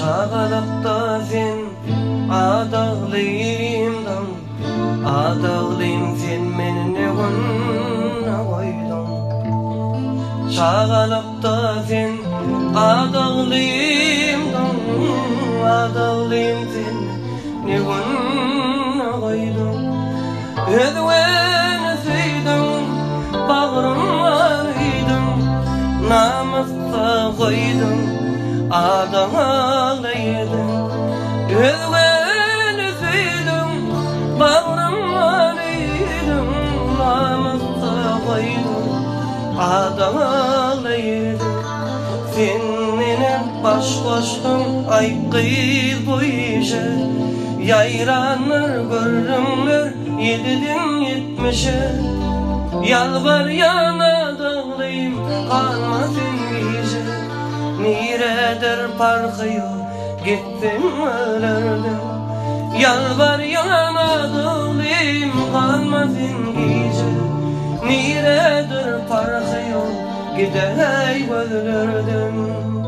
Şagalıkta sen adağlıyımdan, adağlıyım sen meni negunna koydun. Şagalıkta sen adağlıyımdan, adağlıyım sen negunna koydun. Ödveni süydün, bağrım ağrıydın, namusta koydun, adağlaydın. Ödveni süydün, bağrım ağrıydın, namusta koydun, adağlaydın. Sen menen baş koştun aykıyıl boyunca, yayranlar görürler 7'den 70'e. Yalvar yana dağlayım kalmasın gece. Niredir parkıyor gittim ölürdüm. Yalvar yana dağlayım kalmasın gece. Niredir parkıyor gidey ölürdüm.